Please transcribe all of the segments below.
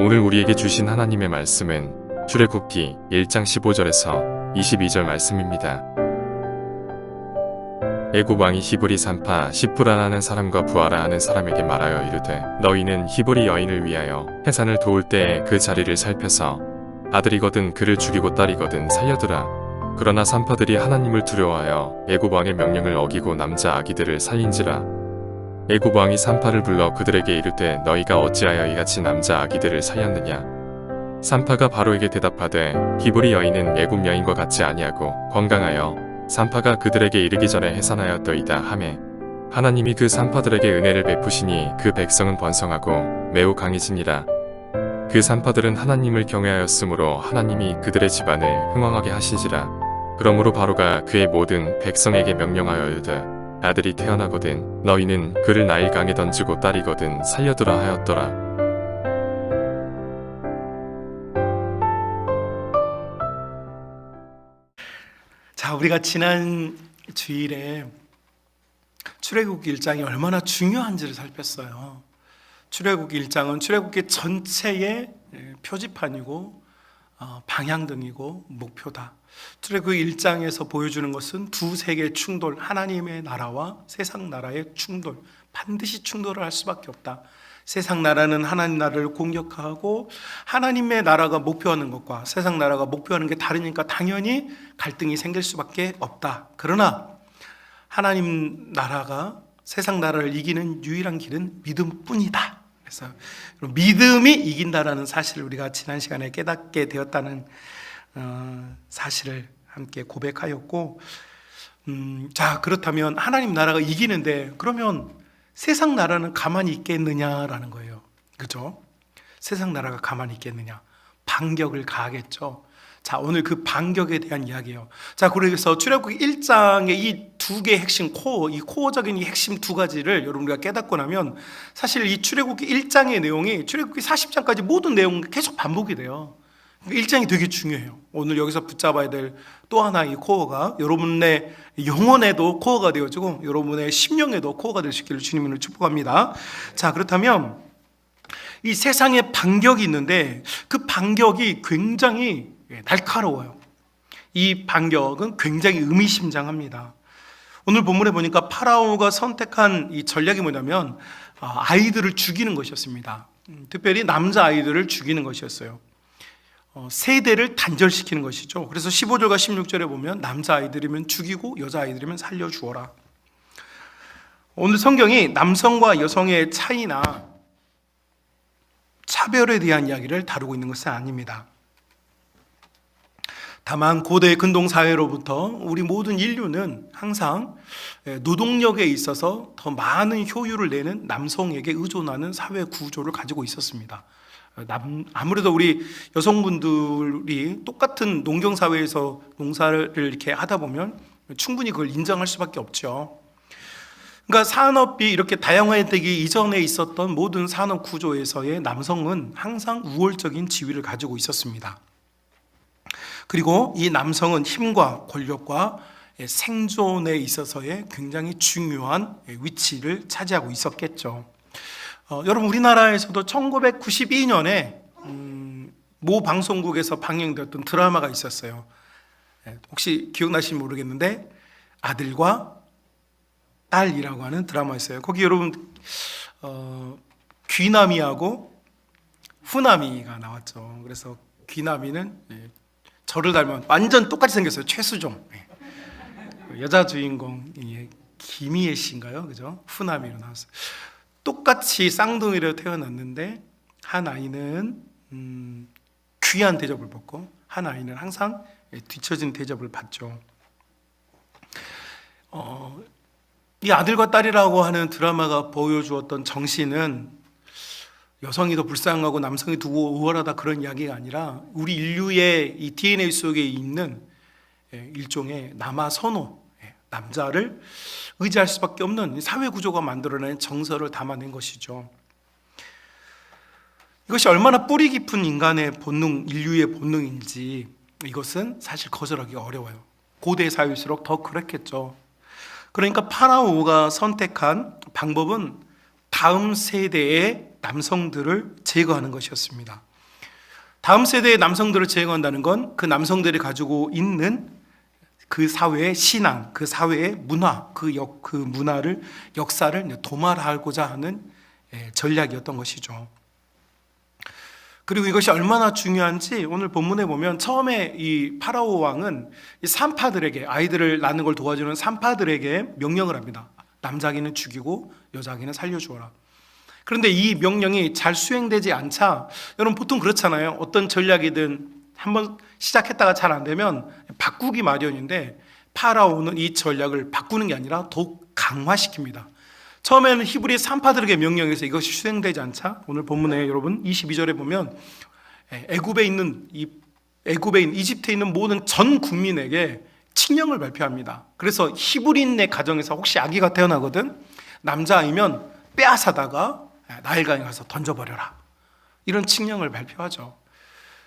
오늘 우리에게 주신 하나님의 말씀은 출애굽기 1장 15절에서 22절 말씀입니다. 애굽 왕이 히브리 산파 시프라라 하는 사람과 부하라 하는 사람에게 말하여 이르되 너희는 히브리 여인을 위하여 해산을 도울 때에 그 자리를 살펴서 아들이거든 그를 죽이고 딸이거든 살려두라. 그러나 산파들이 하나님을 두려워하여 애굽 왕의 명령을 어기고 남자 아기들을 살린지라. 애굽 왕이 산파를 불러 그들에게 이르되 너희가 어찌하여 이같이 남자 아기들을 살렸느냐. 산파가 바로에게 대답하되 히브리 여인은 애굽 여인과 같지 아니하고 건강하여 산파가 그들에게 이르기 전에 해산하였더이다 하매 하나님이 그 산파들에게 은혜를 베푸시니 그 백성은 번성하고 매우 강해지니라. 그 산파들은 하나님을 경외하였으므로 하나님이 그들의 집안을 흥왕하게 하시지라. 그러므로 바로가 그의 모든 백성에게 명령하여 이르되 아들이 태어나거든 너희는 그를 나일강에 던지고 딸이거든 살려두라 하였더라. 자, 우리가 지난 주일에 출애굽기 1장이 얼마나 중요한지를 살폈어요. 출애굽기 1장은 출애굽기 전체의 표지판이고 방향등이고 목표다. 출애굽기 1장에서 보여주는 것은 두 세계의 충돌, 하나님의 나라와 세상 나라의 충돌, 반드시 충돌을 할 수밖에 없다. 세상 나라는 하나님 나라를 공격하고 하나님의 나라가 목표하는 것과 세상 나라가 목표하는 게 다르니까 당연히 갈등이 생길 수밖에 없다. 그러나 하나님 나라가 세상 나라를 이기는 유일한 길은 믿음뿐이다. 그래서 믿음이 이긴다라는 사실을 우리가 지난 시간에 깨닫게 되었다는 사실을 함께 고백하였고, 자, 그렇다면 하나님 나라가 이기는데 그러면 세상 나라는 가만히 있겠느냐라는 거예요. 그죠? 세상 나라가 가만히 있겠느냐? 반격을 가하겠죠. 자, 오늘 그 반격에 대한 이야기예요. 자, 그래서 출애굽기 1장의 이 두 개의 핵심 이 코어적인 이 핵심 두 가지를 여러분 우리가 깨닫고 나면 사실 이 출애굽기 1장의 내용이 출애굽기 40장까지 모든 내용 계속 반복이 돼요. 1장이 되게 중요해요. 오늘 여기서 붙잡아야 될 또 하나의 코어가 여러분의 영혼에도 코어가 되어지고 여러분의 심령에도 코어가 될 수 있기를 주님으로 축복합니다. 자, 그렇다면 이 세상에 반격이 있는데 그 반격이 굉장히 날카로워요. 이 반격은 굉장히 의미심장합니다. 오늘 본문에 보니까 파라오가 선택한 이 전략이 뭐냐면 아이들을 죽이는 것이었습니다. 특별히 남자 아이들을 죽이는 것이었어요. 세대를 단절시키는 것이죠. 그래서 15절과 16절에 보면 남자 아이들이면 죽이고 여자 아이들이면 살려주어라. 오늘 성경이 남성과 여성의 차이나 차별에 대한 이야기를 다루고 있는 것은 아닙니다. 다만 고대 근동사회로부터 우리 모든 인류는 항상 노동력에 있어서 더 많은 효율을 내는 남성에게 의존하는 사회 구조를 가지고 있었습니다. 아무래도 우리 여성분들이 똑같은 농경사회에서 농사를 이렇게 하다 보면 충분히 그걸 인정할 수밖에 없죠. 그러니까 산업이 이렇게 다양화되기 이전에 있었던 모든 산업 구조에서의 남성은 항상 우월적인 지위를 가지고 있었습니다. 그리고 이 남성은 힘과 권력과 생존에 있어서의 굉장히 중요한 위치를 차지하고 있었겠죠. 여러분 우리나라에서도 1992년에 모 방송국에서 방영되었던 드라마가 있었어요. 혹시 기억나실지 모르겠는데 아들과 딸이라고 하는 드라마였어요. 거기 여러분 귀남이하고 후남이가 나왔죠. 그래서 귀남이는 저를 닮은 완전 똑같이 생겼어요. 최수종. 여자 주인공 김희애 씨인가요? 그죠? 후남이로 나왔어요. 똑같이 쌍둥이로 태어났는데 한 아이는 귀한 대접을 받고 한 아이는 항상 뒤처진 대접을 받죠. 이 아들과 딸이라고 하는 드라마가 보여주었던 정신은 여성이 더 불쌍하고 남성이 더 우월하다 그런 이야기가 아니라 우리 인류의 이 DNA 속에 있는 일종의 남아 선호, 남자를 의지할 수밖에 없는 사회 구조가 만들어낸 정서를 담아낸 것이죠. 이것이 얼마나 뿌리 깊은 인간의 본능, 인류의 본능인지 이것은 사실 거절하기가 어려워요. 고대 사회일수록 더 그렇겠죠. 그러니까 파라오가 선택한 방법은 다음 세대의 남성들을 제거하는 것이었습니다. 다음 세대의 남성들을 제거한다는 건 그 남성들이 가지고 있는 그 사회의 신앙, 그 사회의 문화, 그 문화를, 역사를 도말하고자 하는 전략이었던 것이죠. 그리고 이것이 얼마나 중요한지 오늘 본문에 보면 처음에 이 파라오 왕은 이 산파들에게, 아이들을 낳는 걸 도와주는 산파들에게 명령을 합니다. 남자아기는 죽이고 여자아기는 살려주어라. 그런데 이 명령이 잘 수행되지 않자, 여러분 보통 그렇잖아요. 어떤 전략이든 한번 시작했다가 잘 안 되면 바꾸기 마련인데, 파라오는 이 전략을 바꾸는 게 아니라 더욱 강화시킵니다. 처음에는 히브리 산파들에게 명령해서 이것이 수행되지 않자, 오늘 본문에 여러분 22절에 보면 애굽에 있는 이집트에 있는 모든 전 국민에게 칙령을 발표합니다. 그래서 히브리인의 가정에서 혹시 아기가 태어나거든, 남자아이면 빼앗아다가 나일강에 가서 던져버려라, 이런 칙령을 발표하죠.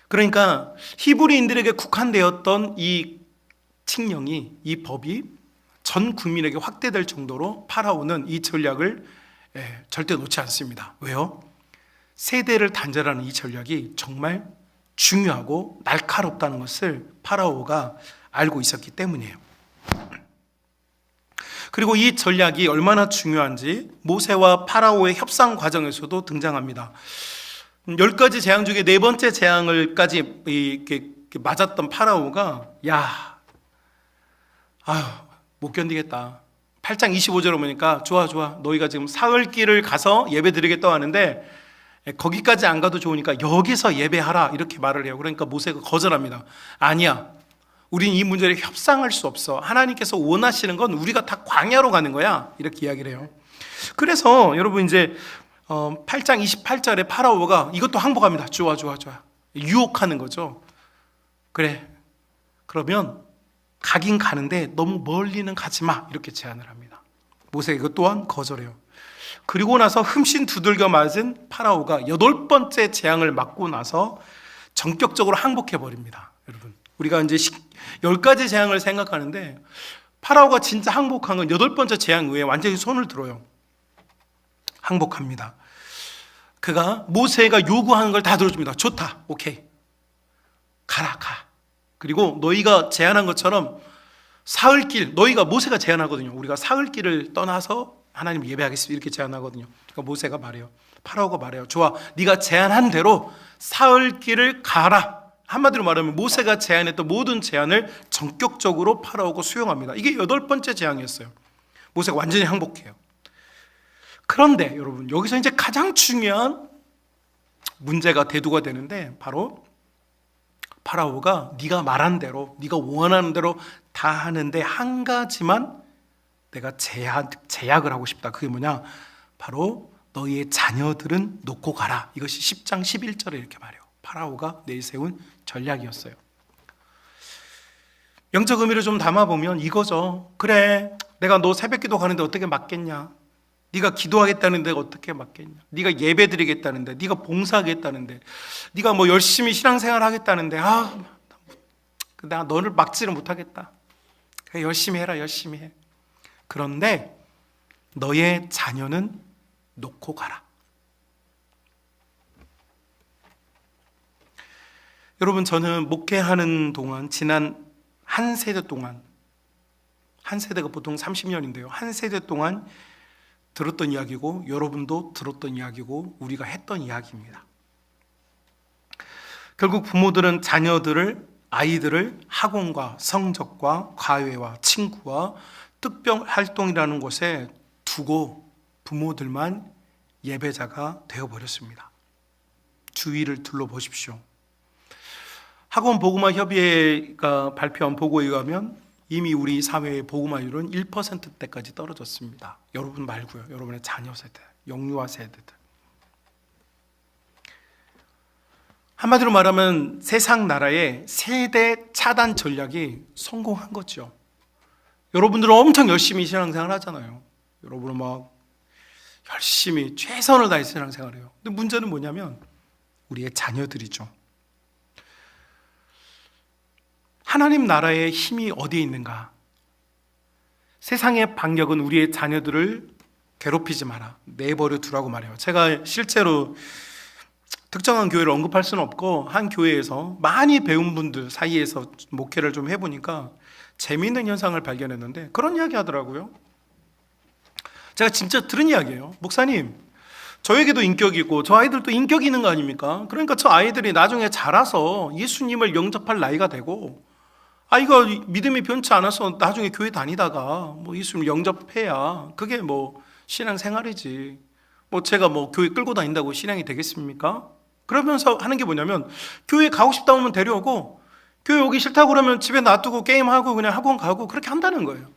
그러니까 히브리인들에게 국한되었던 이 칙령이, 이 법이 전 국민에게 확대될 정도로 파라오는 이 전략을 절대 놓지 않습니다. 왜요? 세대를 단절하는 이 전략이 정말 중요하고 날카롭다는 것을 파라오가 알고 있었기 때문이에요. 그리고 이 전략이 얼마나 중요한지 모세와 파라오의 협상 과정에서도 등장합니다. 10가지 재앙 중에 네 번째 재앙을까지 이렇게 맞았던 파라오가 못 견디겠다. 8장 25절에 보니까 좋아 너희가 지금 사흘길을 가서 예배 드리겠다고 하는데 거기까지 안 가도 좋으니까 여기서 예배하라, 이렇게 말을 해요. 그러니까 모세가 거절합니다. 아니야, 우린 이 문제를 협상할 수 없어. 하나님께서 원하시는 건 우리가 다 광야로 가는 거야, 이렇게 이야기를 해요. 그래서 여러분 이제 8장 28절에 파라오가 이것도 항복합니다. 좋아 유혹하는 거죠. 그래, 그러면 가긴 가는데 너무 멀리는 가지 마, 이렇게 제안을 합니다. 모세가 이것 또한 거절해요. 그리고 나서 흠씬 두들겨 맞은 파라오가 8번째 재앙을 맞고 나서 전격적으로 항복해 버립니다. 여러분, 우리가 이제 10가지 재앙을 생각하는데 파라오가 진짜 항복한 건 8번째 재앙 후에 완전히 손을 들어요. 항복합니다. 그가 모세가 요구하는 걸 다 들어줍니다. 좋다, 오케이, 가. 그리고 너희가 제안한 것처럼 사흘길, 너희가, 모세가 제안하거든요. 우리가 사흘길을 떠나서 하나님 예배하겠습니다, 이렇게 제안하거든요. 그러니까 모세가 말해요. 파라오가 말해요. 좋아, 네가 제안한 대로 사흘길을 가라. 한마디로 말하면 모세가 제안했던 모든 제안을 전격적으로 파라오가 수용합니다. 이게 8번째 제안이었어요. 모세가 완전히 항복해요. 그런데 여러분, 여기서 이제 가장 중요한 문제가 대두가 되는데, 바로 파라오가 네가 말한 대로, 네가 원하는 대로 다 하는데 한 가지만 내가 제약을 하고 싶다. 그게 뭐냐? 바로 너희의 자녀들은 놓고 가라. 이것이 10장 11절에 이렇게 말해요. 파라오가 내세운 전략이었어요. 영적 의미를 좀 담아보면 이거죠. 그래, 내가 너 새벽기도 가는데 어떻게 맞겠냐? 네가 기도하겠다는데 어떻게 맞겠냐? 네가 예배드리겠다는데, 네가 봉사하겠다는데, 네가 뭐 열심히 신앙생활 하겠다는데, 내가 너를 막지를 못하겠다. 그래, 열심히 해라, 열심히 해. 그런데 너의 자녀는 놓고 가라. 여러분, 저는 목회하는 동안, 지난 한 세대 동안, 한 세대가 보통 30년인데요 한 세대 동안 들었던 이야기고, 여러분도 들었던 이야기고, 우리가 했던 이야기입니다. 결국 부모들은 아이들을 학원과 성적과 과외와 친구와 특별 활동이라는 곳에 두고 부모들만 예배자가 되어버렸습니다. 주위를 둘러보십시오. 학원 복음화 협의회가 발표한 보고에 의하면 이미 우리 사회의 복음화율은 1%대까지 떨어졌습니다. 여러분 말고요. 여러분의 자녀 세대, 영유아 세대들. 한마디로 말하면 세상 나라의 세대 차단 전략이 성공한 거죠. 여러분들은 엄청 열심히 신앙생활 하잖아요. 여러분은 막 열심히 최선을 다해서 신앙생활을 해요. 근데 문제는 뭐냐면 우리의 자녀들이죠. 하나님 나라의 힘이 어디에 있는가? 세상의 반격은 우리의 자녀들을 괴롭히지 마라, 내버려 두라고 말해요. 제가 실제로 특정한 교회를 언급할 수는 없고 한 교회에서 많이 배운 분들 사이에서 목회를 좀 해보니까 재미있는 현상을 발견했는데 그런 이야기 하더라고요. 제가 진짜 들은 이야기예요. 목사님, 저에게도 인격이 있고 저 아이들도 인격이 있는 거 아닙니까? 그러니까 저 아이들이 나중에 자라서 예수님을 영접할 나이가 되고 아이가 믿음이 변치 않아서 나중에 교회 다니다가 뭐 예수님 영접해야 그게 뭐 신앙생활이지. 뭐 제가 뭐 교회 끌고 다닌다고 신앙이 되겠습니까? 그러면서 하는 게 뭐냐면 교회 가고 싶다 하면 데려오고 교회 오기 싫다고 그러면 집에 놔두고 게임하고 그냥 학원 가고 그렇게 한다는 거예요.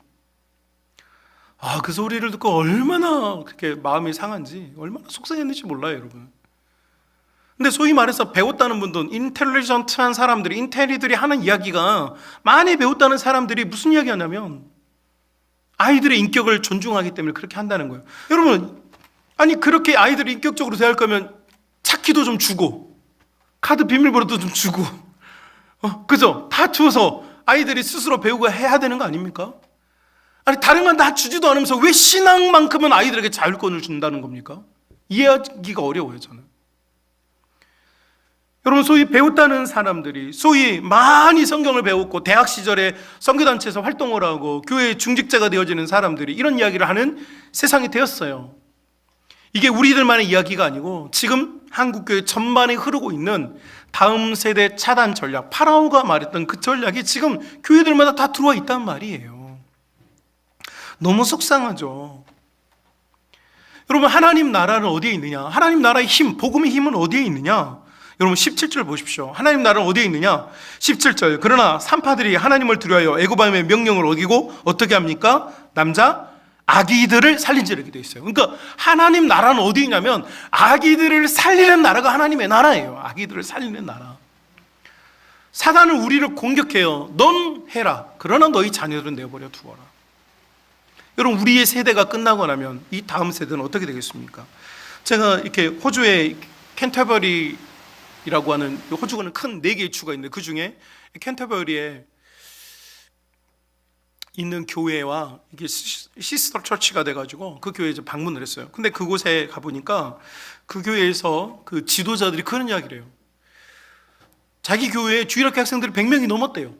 아, 그 소리를 듣고 얼마나 그렇게 마음이 상한지, 얼마나 속상했는지 몰라요, 여러분. 근데 소위 말해서 배웠다는 분들, 인텔리전트한 사람들이, 인텔리들이 하는 이야기가 많이 배웠다는 사람들이 무슨 이야기 하냐면 아이들의 인격을 존중하기 때문에 그렇게 한다는 거예요. 여러분, 아니 그렇게 아이들이 인격적으로 대할 거면 차키도 좀 주고 카드 비밀번호도 좀 주고 그죠? 다 주어서 아이들이 스스로 배우고 해야 되는 거 아닙니까? 아니 다른 건 다 주지도 않으면서 왜 신앙만큼은 아이들에게 자율권을 준다는 겁니까? 이해하기가 어려워요, 저는. 여러분, 소위 배웠다는 사람들이 소위 많이 성경을 배웠고 대학 시절에 선교단체에서 활동을 하고 교회의 중직자가 되어지는 사람들이 이런 이야기를 하는 세상이 되었어요. 이게 우리들만의 이야기가 아니고 지금 한국교회 전반에 흐르고 있는 다음 세대 차단 전략, 파라오가 말했던 그 전략이 지금 교회들마다 다 들어와 있단 말이에요. 너무 속상하죠. 여러분, 하나님 나라는 어디에 있느냐? 하나님 나라의 힘, 복음의 힘은 어디에 있느냐? 여러분 17절 보십시오. 하나님 나라는 어디에 있느냐? 17절. 그러나 산파들이 하나님을 두려워하여 애굽왕의 명령을 어기고 어떻게 합니까? 남자 아기들을 살린지 이렇게 돼 있어요. 그러니까 하나님 나라는 어디 있냐면 아기들을 살리는 나라가 하나님의 나라예요. 아기들을 살리는 나라. 사단은 우리를 공격해요. 넌 해라. 그러나 너희 자녀들은 내버려 두어라. 여러분, 우리의 세대가 끝나고 나면 이 다음 세대는 어떻게 되겠습니까? 제가 이렇게 호주의 캔터버리라고 하는, 호주는 큰 4개의 주가 있는데 그 중에 캔터버리에 있는 교회와 이게 시스터 처치가 돼가지고 그 교회에 방문을 했어요. 근데 그곳에 가보니까 그 교회에서 그 지도자들이 그런 이야기를 해요. 자기 교회에 주일학교 학생들이 100명이 넘었대요.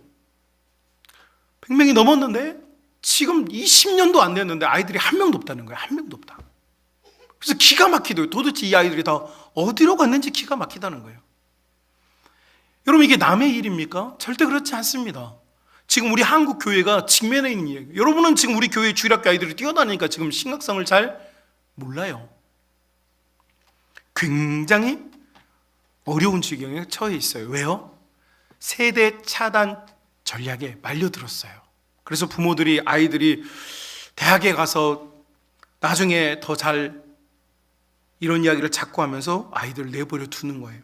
100명이 넘었는데 지금 20년도 안 됐는데 아이들이 한 명도 없다는 거예요. 한 명도 없다. 그래서 기가 막히대요. 도대체 이 아이들이 다 어디로 갔는지 기가 막히다는 거예요. 여러분, 이게 남의 일입니까? 절대 그렇지 않습니다. 지금 우리 한국 교회가 직면해 있는 이야기예요. 여러분은 지금 우리 교회 주일학교 아이들이 뛰어다니니까 지금 심각성을 잘 몰라요. 굉장히 어려운 지경에 처해 있어요. 왜요? 세대 차단 전략에 말려들었어요. 그래서 부모들이 아이들이 대학에 가서 나중에 더 잘 이런 이야기를 자꾸 하면서 아이들을 내버려 두는 거예요.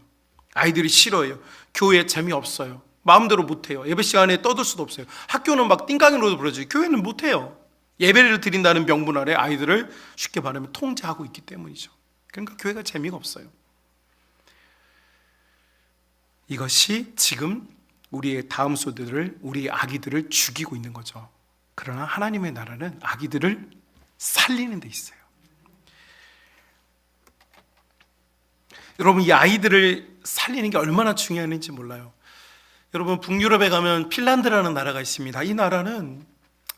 아이들이 싫어해요. 교회에 재미없어요. 마음대로 못해요. 예배 시간에 떠들 수도 없어요. 학교는 막 띵강이로도 부르지 교회는 못해요. 예배를 드린다는 명분 아래 아이들을 쉽게 말하면 통제하고 있기 때문이죠. 그러니까 교회가 재미가 없어요. 이것이 지금 우리의 다음 세대들을, 우리 아기들을 죽이고 있는 거죠. 그러나 하나님의 나라는 아기들을 살리는 데 있어요. 여러분, 이 아이들을 살리는 게 얼마나 중요한지 몰라요. 여러분, 북유럽에 가면 핀란드라는 나라가 있습니다. 이 나라는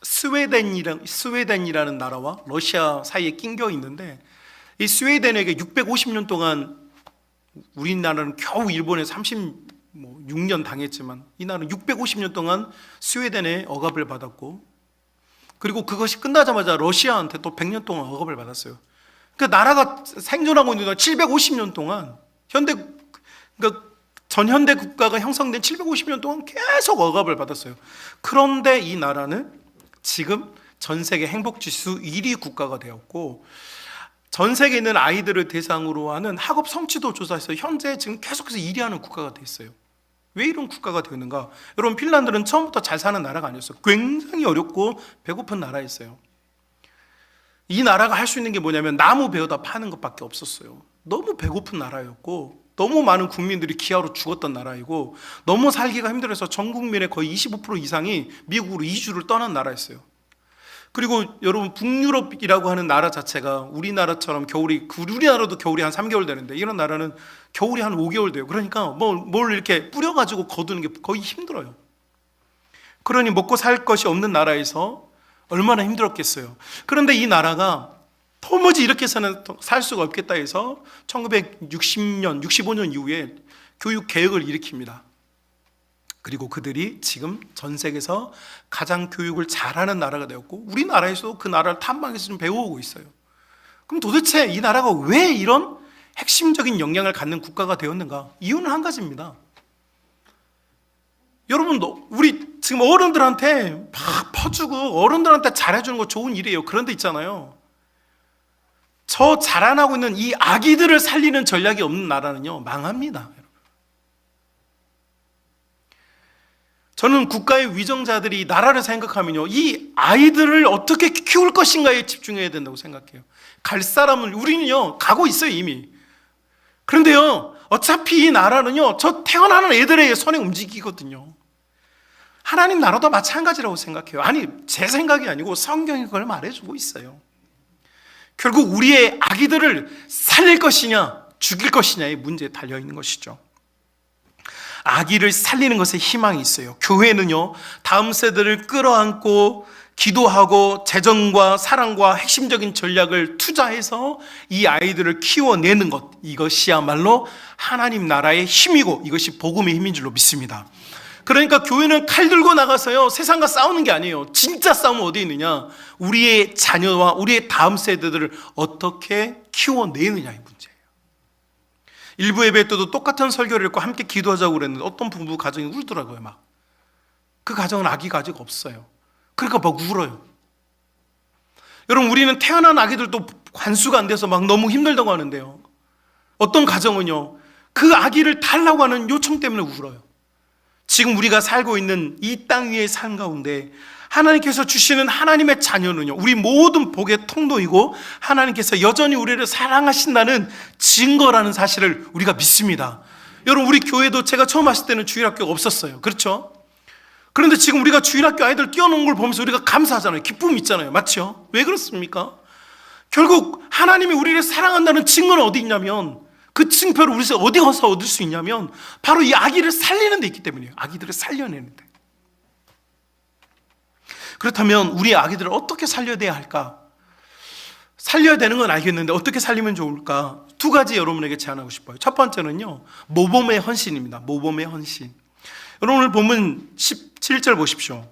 스웨덴이라는 나라와 러시아 사이에 낑겨 있는데 이 스웨덴에게 650년 동안 우리나라는 겨우 일본에 36년 당했지만 이 나라는 650년 동안 스웨덴의 억압을 받았고 그리고 그것이 끝나자마자 러시아한테 또 100년 동안 억압을 받았어요. 그러니까 나라가 생존하고 있는 동안 750년 동안 그러니까 전현대 국가가 형성된 750년 동안 계속 억압을 받았어요. 그런데 이 나라는 지금 전 세계 행복지수 1위 국가가 되었고 전 세계에 있는 아이들을 대상으로 하는 학업 성취도 조사에서 현재 지금 계속해서 1위 하는 국가가 됐어요. 왜 이런 국가가 되었는가? 여러분, 핀란드는 처음부터 잘 사는 나라가 아니었어요. 굉장히 어렵고 배고픈 나라였어요. 이 나라가 할 수 있는 게 뭐냐면 나무 베어다 파는 것밖에 없었어요. 너무 배고픈 나라였고 너무 많은 국민들이 기아로 죽었던 나라이고 너무 살기가 힘들어서 전 국민의 거의 25% 이상이 미국으로 이주를 떠난 나라였어요. 그리고 여러분, 북유럽이라고 하는 나라 자체가 우리나라처럼 우리나라도 겨울이 한 3개월 되는데 이런 나라는 겨울이 한 5개월 돼요. 그러니까 뭘 이렇게 뿌려가지고 거두는 게 거의 힘들어요. 그러니 먹고 살 것이 없는 나라에서 얼마나 힘들었겠어요. 그런데 이 나라가 도무지 이렇게 해서는 살 수가 없겠다 해서 1960년, 65년 이후에 교육 개혁을 일으킵니다. 그리고 그들이 지금 전 세계에서 가장 교육을 잘하는 나라가 되었고, 우리나라에서도 그 나라를 탐방해서 좀 배워오고 있어요. 그럼 도대체 이 나라가 왜 이런 핵심적인 역량을 갖는 국가가 되었는가? 이유는 한 가지입니다. 여러분, 우리 지금 어른들한테 막 퍼주고 어른들한테 잘해주는 거 좋은 일이에요. 그런데 있잖아요, 저 자라나고 있는 이 아기들을 살리는 전략이 없는 나라는요, 망합니다. 저는 국가의 위정자들이 나라를 생각하면요, 이 아이들을 어떻게 키울 것인가에 집중해야 된다고 생각해요. 갈 사람은 우리는요 가고 있어요 이미. 그런데요, 어차피 이 나라는요 저 태어나는 애들의 손에 움직이거든요. 하나님 나라도 마찬가지라고 생각해요. 아니, 제 생각이 아니고 성경이 그걸 말해주고 있어요. 결국 우리의 아기들을 살릴 것이냐 죽일 것이냐의 문제에 달려있는 것이죠. 아기를 살리는 것에 희망이 있어요. 교회는요, 다음 세대를 끌어안고 기도하고 재정과 사랑과 핵심적인 전략을 투자해서 이 아이들을 키워내는 것, 이것이야말로 하나님 나라의 힘이고 이것이 복음의 힘인 줄로 믿습니다. 그러니까 교회는 칼 들고 나가서요 세상과 싸우는 게 아니에요. 진짜 싸움은 어디에 있느냐? 우리의 자녀와 우리의 다음 세대들을 어떻게 키워내느냐의 문제예요. 일부 예배 때도 똑같은 설교를 읽고 함께 기도하자고 그랬는데 어떤 부부 가정이 울더라고요. 막 그 가정은 아기가 아직 없어요. 그러니까 막 울어요. 여러분, 우리는 태어난 아기들도 관수가 안 돼서 막 너무 힘들다고 하는데요, 어떤 가정은요 그 아기를 달라고 하는 요청 때문에 울어요. 지금 우리가 살고 있는 이 땅 위의 삶 가운데 하나님께서 주시는 하나님의 자녀는요, 우리 모든 복의 통로이고 하나님께서 여전히 우리를 사랑하신다는 증거라는 사실을 우리가 믿습니다. 여러분, 우리 교회도 제가 처음 왔을 때는 주일학교가 없었어요. 그렇죠? 그런데 지금 우리가 주일학교 아이들 뛰어노는 걸 보면서 우리가 감사하잖아요. 기쁨이 있잖아요. 맞죠? 왜 그렇습니까? 결국 하나님이 우리를 사랑한다는 증거는 어디 있냐면, 그 증표를 우리가 어디 가서 얻을 수 있냐면 바로 이 아기를 살리는 데 있기 때문이에요. 아기들을 살려내는 데. 그렇다면 우리 아기들을 어떻게 살려야 할까? 살려야 되는 건 알겠는데 어떻게 살리면 좋을까? 두 가지 여러분에게 제안하고 싶어요. 첫 번째는요, 모범의 헌신입니다. 모범의 헌신. 여러분, 오늘 본문 17절 보십시오.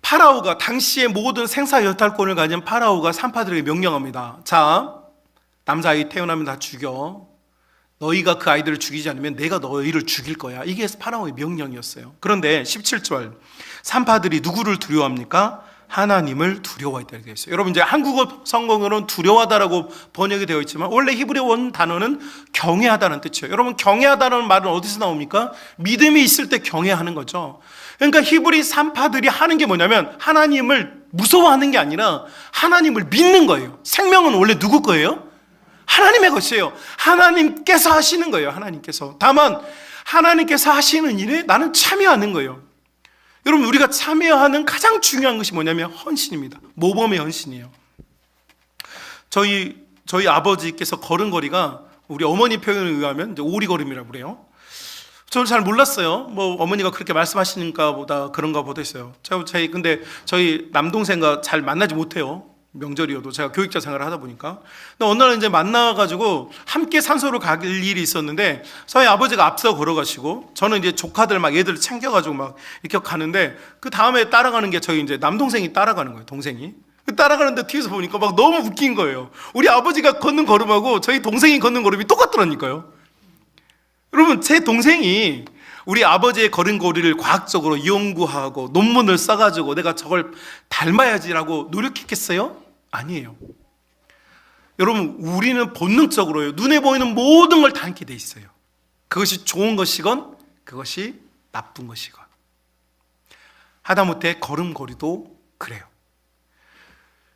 파라오가, 당시의 모든 생사 여탈권을 가진 파라오가 산파들에게 명령합니다. 자, 남자아이 태어나면 다 죽여. 너희가 그 아이들을 죽이지 않으면 내가 너희를 죽일 거야. 이게 파라오의 명령이었어요. 그런데 17절, 산파들이 누구를 두려워합니까? 하나님을 두려워했다 이렇게 있어요. 여러분, 이제 한국어 성경으로는 두려워하다라고 번역이 되어 있지만 원래 히브리어 원 단어는 경외하다는 뜻이에요. 여러분, 경외하다는 말은 어디서 나옵니까? 믿음이 있을 때 경외하는 거죠. 그러니까 히브리 산파들이 하는 게 뭐냐면 하나님을 무서워하는 게 아니라 하나님을 믿는 거예요. 생명은 원래 누구 거예요? 하나님의 것이에요. 하나님께서 하시는 거예요. 하나님께서. 다만 하나님께서 하시는 일에 나는 참여하는 거예요. 여러분, 우리가 참여하는 가장 중요한 것이 뭐냐면 헌신입니다. 모범의 헌신이에요. 저희 아버지께서 걸은 거리가 우리 어머니 표현에 의하면 이제 오리걸음이라고 그래요. 저는 잘 몰랐어요. 뭐 어머니가 그렇게 말씀하시는가 보다 그런가 보다 했어요. 근데 저희 남동생과 잘 만나지 못해요. 명절이어도 제가 교육자 생활을 하다 보니까. 근데 어느 날 이제 만나가지고 함께 산소를 갈 일이 있었는데 저희 아버지가 앞서 걸어가시고 저는 이제 조카들 막 얘들 챙겨가지고 막 이렇게 가는데 그 다음에 따라가는 게 저희 이제 남동생이 따라가는 거예요. 동생이 따라가는데 뒤에서 보니까 막 너무 웃긴 거예요. 우리 아버지가 걷는 걸음하고 저희 동생이 걷는 걸음이 똑같더라니까요. 여러분, 제 동생이 우리 아버지의 걸음걸이를 과학적으로 연구하고 논문을 써가지고 내가 저걸 닮아야지라고 노력했겠어요? 아니에요. 여러분, 우리는 본능적으로요, 눈에 보이는 모든 걸 닮게 돼 있어요. 그것이 좋은 것이건 그것이 나쁜 것이건. 하다못해 걸음걸이도 그래요.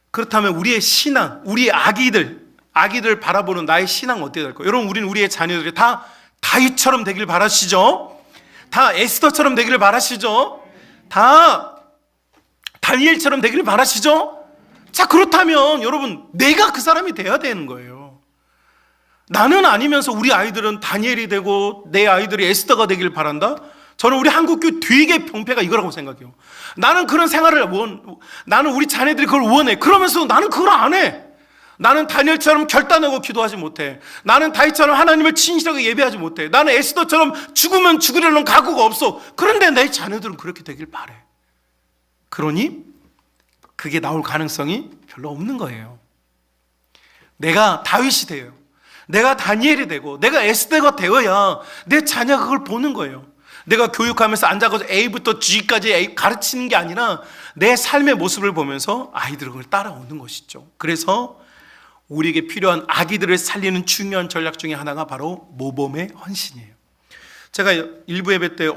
그렇다면 우리의 신앙, 우리의 아기들 바라보는 나의 신앙은 어떻게 될까요? 여러분, 우리는 우리의 자녀들이 다 다윗처럼 되길 바라시죠? 다 에스더처럼 되기를 바라시죠? 다 다니엘처럼 되기를 바라시죠? 자, 그렇다면 여러분, 내가 그 사람이 돼야 되는 거예요. 나는 아니면서 우리 아이들은 다니엘이 되고 내 아이들이 에스더가 되길 바란다? 저는 우리 한국교회 되게 병폐가 이거라고 생각해요. 나는 그런 생활을 나는 우리 자녀들이 그걸 원해. 그러면서 나는 그걸 안 해. 나는 다니엘처럼 결단하고 기도하지 못해. 나는 다윗처럼 하나님을 진실하게 예배하지 못해. 나는 에스더처럼 죽으면 죽으려는 각오가 없어. 그런데 내 자녀들은 그렇게 되길 바래. 그러니 그게 나올 가능성이 별로 없는 거예요. 내가 다윗이 돼요. 내가 다니엘이 되고 내가 에스더가 되어야 내 자녀가 그걸 보는 거예요. 내가 교육하면서 앉아서 A부터 G까지 가르치는 게 아니라 내 삶의 모습을 보면서 아이들은 그걸 따라오는 것이죠. 그래서 우리에게 필요한 아기들을 살리는 중요한 전략 중에 하나가 바로 모범의 헌신이에요. 제가 일부 예배 때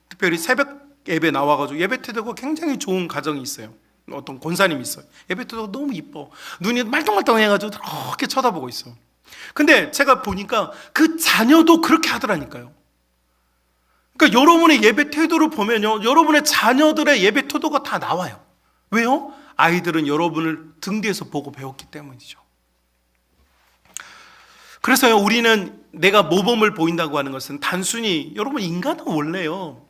특별히 새벽 예배 나와가지고 예배 태도가 굉장히 좋은 가정이 있어요. 어떤 권사님이 있어요. 예배 태도가 너무 이뻐. 눈이 말똥말똥해가지고 그렇게 쳐다보고 있어. 근데 제가 보니까 그 자녀도 그렇게 하더라니까요. 그러니까 여러분의 예배 태도를 보면요, 여러분의 자녀들의 예배 태도가 다 나와요. 왜요? 아이들은 여러분을 등 뒤에서 보고 배웠기 때문이죠. 그래서요, 우리는 내가 모범을 보인다고 하는 것은 단순히, 여러분, 인간은 원래요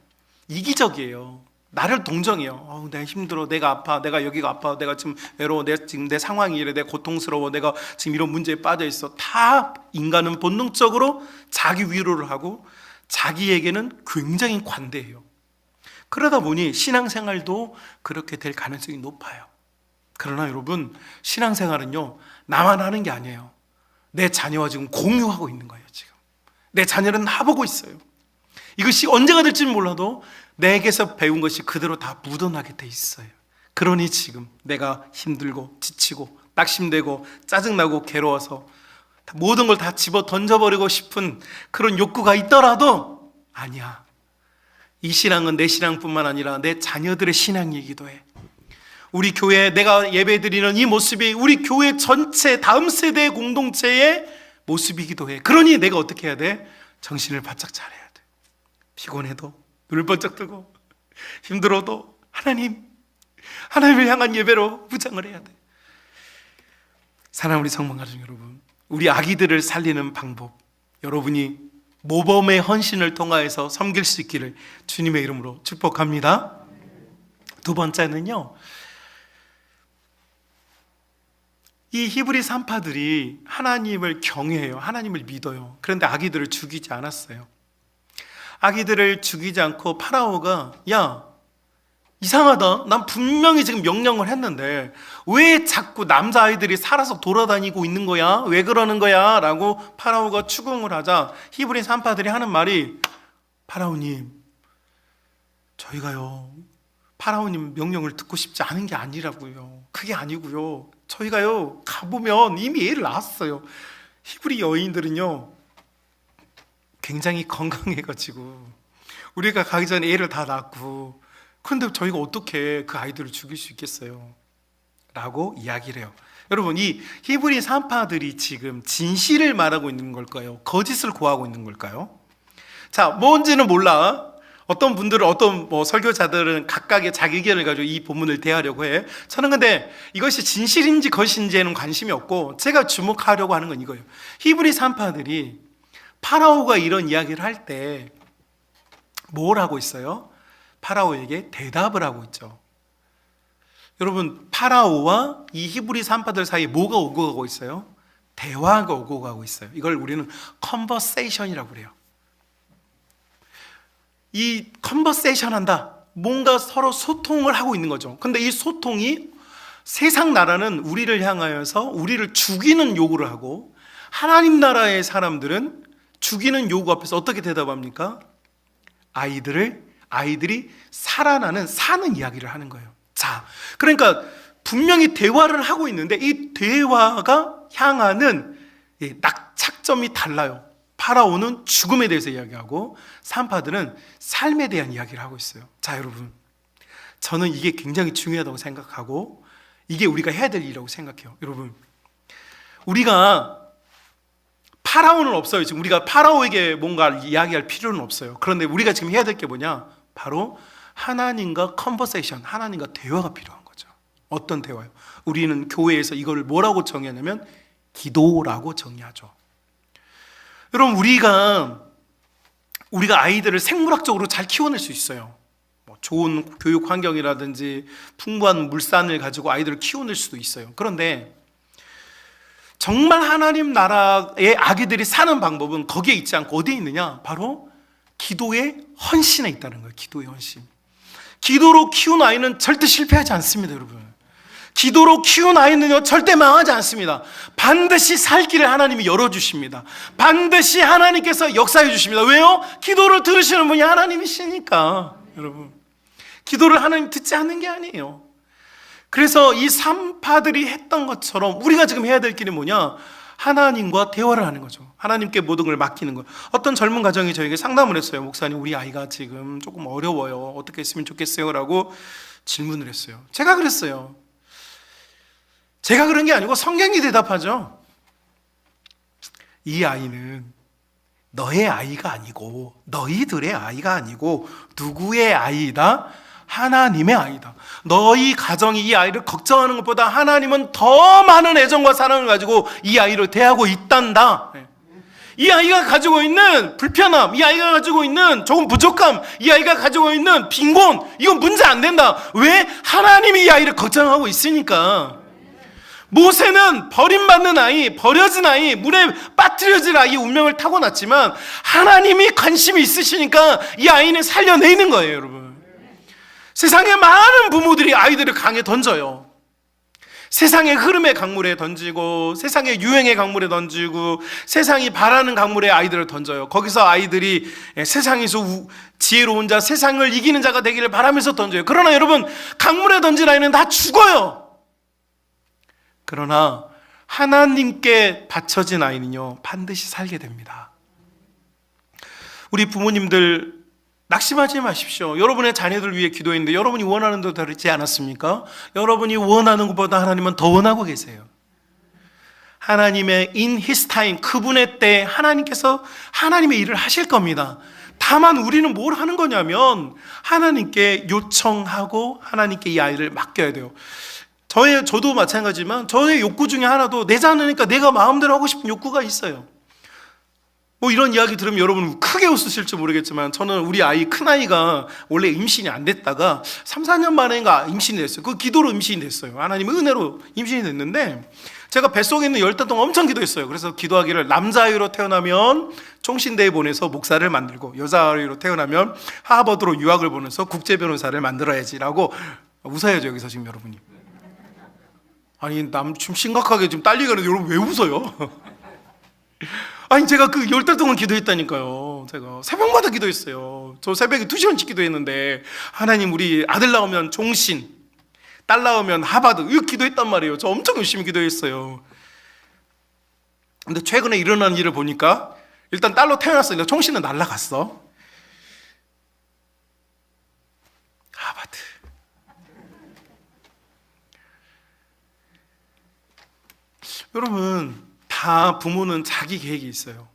이기적이에요. 나를 동정해요. 내가 힘들어, 내가 아파, 내가 여기가 아파, 내가 지금 외로워, 지금 내 상황이 이래, 내가 고통스러워, 내가 지금 이런 문제에 빠져 있어. 다 인간은 본능적으로 자기 위로를 하고 자기에게는 굉장히 관대해요. 그러다 보니 신앙생활도 그렇게 될 가능성이 높아요. 그러나 여러분, 신앙생활은요, 나만 하는 게 아니에요. 내 자녀와 지금 공유하고 있는 거예요. 지금 내 자녀는 나보고 있어요. 이것이 언제가 될지는 몰라도 내게서 배운 것이 그대로 다 묻어나게 돼 있어요. 그러니 지금 내가 힘들고 지치고 낙심되고 짜증나고 괴로워서 모든 걸 다 집어 던져버리고 싶은 그런 욕구가 있더라도, 아니야, 이 신앙은 내 신앙뿐만 아니라 내 자녀들의 신앙이기도 해. 우리 교회, 내가 예배드리는 이 모습이 우리 교회 전체 다음 세대 공동체의 모습이기도 해. 그러니 내가 어떻게 해야 돼? 정신을 바짝 차려야 돼. 피곤해도 눈을 번쩍 뜨고 힘들어도 하나님을 향한 예배로 무장을 해야 돼. 사랑하는 우리 성만 가족 여러분, 우리 아기들을 살리는 방법, 여러분이 모범의 헌신을 통하여서 섬길 수 있기를 주님의 이름으로 축복합니다. 두 번째는요, 이 히브리 산파들이 하나님을 경외해요. 하나님을 믿어요. 그런데 아기들을 죽이지 않았어요. 아기들을 죽이지 않고 파라오가, 야, 이상하다, 난 분명히 지금 명령을 했는데 왜 자꾸 남자아이들이 살아서 돌아다니고 있는 거야? 왜 그러는 거야? 라고 파라오가 추궁을 하자 히브리 산파들이 하는 말이, 파라오님, 저희가요 파라오님 명령을 듣고 싶지 않은 게 아니라고요. 그게 아니고요, 저희가요 가보면 이미 애를 낳았어요. 히브리 여인들은요 굉장히 건강해가지고 우리가 가기 전에 애를 다 낳고, 그런데 저희가 어떻게 그 아이들을 죽일 수 있겠어요? 라고 이야기를 해요. 여러분, 이 히브리 산파들이 지금 진실을 말하고 있는 걸까요? 거짓을 고하고 있는 걸까요? 자, 뭔지는 몰라. 어떤 분들은, 어떤 설교자들은 각각의 자기 의견을 가지고 이 본문을 대하려고 해. 저는 근데 이것이 진실인지 거짓인지에는 관심이 없고, 제가 주목하려고 하는 건 이거예요. 히브리 산파들이 파라오가 이런 이야기를 할 때 뭘 하고 있어요? 파라오에게 대답을 하고 있죠. 여러분, 파라오와 이 히브리 산파들 사이에 뭐가 오고 가고 있어요? 대화가 오고 가고 있어요. 이걸 우리는 컨버세이션이라고 그래요. 이 컨버세이션 한다, 뭔가 서로 소통을 하고 있는 거죠. 근데 이 소통이, 세상 나라는 우리를 향하여서 우리를 죽이는 요구를 하고, 하나님 나라의 사람들은 죽이는 요구 앞에서 어떻게 대답합니까? 아이들이 사는 이야기를 하는 거예요. 자, 그러니까 분명히 대화를 하고 있는데 이 대화가 향하는 낙착점이 달라요. 파라오는 죽음에 대해서 이야기하고 산파들은 삶에 대한 이야기를 하고 있어요. 자, 여러분, 저는 이게 굉장히 중요하다고 생각하고 이게 우리가 해야 될 일이라고 생각해요. 여러분, 우리가 파라오는 없어요. 지금 우리가 파라오에게 뭔가 이야기할 필요는 없어요. 그런데 우리가 지금 해야 될 게 뭐냐? 바로 하나님과 컨버세이션, 하나님과 대화가 필요한 거죠. 어떤 대화요? 우리는 교회에서 이걸 뭐라고 정의하냐면 기도라고 정의하죠. 여러분, 우리가 아이들을 생물학적으로 잘 키워낼 수 있어요. 좋은 교육 환경이라든지 풍부한 물산을 가지고 아이들을 키워낼 수도 있어요. 그런데 정말 하나님 나라의 아기들이 사는 방법은 거기에 있지 않고 어디에 있느냐? 바로 기도의 헌신에 있다는 거예요. 기도의 헌신. 기도로 키운 아이는 절대 실패하지 않습니다, 여러분. 기도로 키운 아이는요, 절대 망하지 않습니다. 반드시 살 길을 하나님이 열어주십니다. 반드시 하나님께서 역사해 주십니다. 왜요? 기도를 들으시는 분이 하나님이시니까. 여러분, 기도를 하나님 듣지 않는 게 아니에요. 그래서 이 산파들이 했던 것처럼 우리가 지금 해야 될 길이 뭐냐? 하나님과 대화를 하는 거죠. 하나님께 모든 걸 맡기는 거예요. 어떤 젊은 가정이 저에게 상담을 했어요. 목사님, 우리 아이가 지금 조금 어려워요. 어떻게 했으면 좋겠어요? 라고 질문을 했어요. 제가 그랬어요. 제가 그런 게 아니고 성경이 대답하죠. 이 아이는 너의 아이가 아니고 너희들의 아이가 아니고 누구의 아이다? 하나님의 아이다. 너희 가정이 이 아이를 걱정하는 것보다 하나님은 더 많은 애정과 사랑을 가지고 이 아이를 대하고 있단다. 이 아이가 가지고 있는 불편함, 이 아이가 가지고 있는 조금 부족함, 이 아이가 가지고 있는 빈곤, 이건 문제 안 된다. 왜? 하나님이 이 아이를 걱정하고 있으니까. 모세는 버림받는 아이, 버려진 아이, 물에 빠뜨려질 아이의 운명을 타고났지만 하나님이 관심이 있으시니까 이 아이는 살려내는 거예요, 여러분. 세상에 많은 부모들이 아이들을 강에 던져요. 세상의 흐름의 강물에 던지고, 세상의 유행의 강물에 던지고, 세상이 바라는 강물에 아이들을 던져요. 거기서 아이들이 세상에서 지혜로운 자, 세상을 이기는 자가 되기를 바라면서 던져요. 그러나 여러분, 강물에 던진 아이는 다 죽어요. 그러나 하나님께 바쳐진 아이는요, 반드시 살게 됩니다. 우리 부모님들 낙심하지 마십시오. 여러분의 자녀들 위해 기도했는데 여러분이 원하는 대로 되지 않았습니까? 여러분이 원하는 것보다 하나님은 더 원하고 계세요. 하나님의 in his time, 그분의 때 하나님께서 하나님의 일을 하실 겁니다. 다만 우리는 뭘 하는 거냐면 하나님께 요청하고 하나님께 이 아이를 맡겨야 돼요. 저도 마찬가지지만 저의 욕구 중에 하나도 내 자녀니까 내가 마음대로 하고 싶은 욕구가 있어요. 뭐 이런 이야기 들으면 여러분 크게 웃으실지 모르겠지만 저는 우리 아이, 큰아이가 원래 임신이 안 됐다가 3, 4년 만에인가 임신이 됐어요. 그 기도로 임신이 됐어요. 하나님의 은혜로 임신이 됐는데 제가 뱃속에 있는 10달 동안 엄청 기도했어요. 그래서 기도하기를 남자아이로 태어나면 총신대에 보내서 목사를 만들고 여자아이로 태어나면 하버드로 유학을 보내서 국제변호사를 만들어야지라고. 웃어야죠 여기서 지금 여러분이. 아니 지금 심각하게 지금 딸리가 있는데 여러분 왜 웃어요? 아니 제가 그 10달 동안 기도했다니까요. 제가 새벽마다 기도했어요. 저 새벽에 2시간씩 기도했는데 하나님 우리 아들 나오면 종신, 딸 나오면 하버드, 이거 기도했단 말이에요. 저 엄청 열심히 기도했어요. 근데 최근에 일어난 일을 보니까 일단 딸로 태어났어요. 종신은 날라갔어. 하버드. 여러분 다 부모는 자기 계획이 있어요.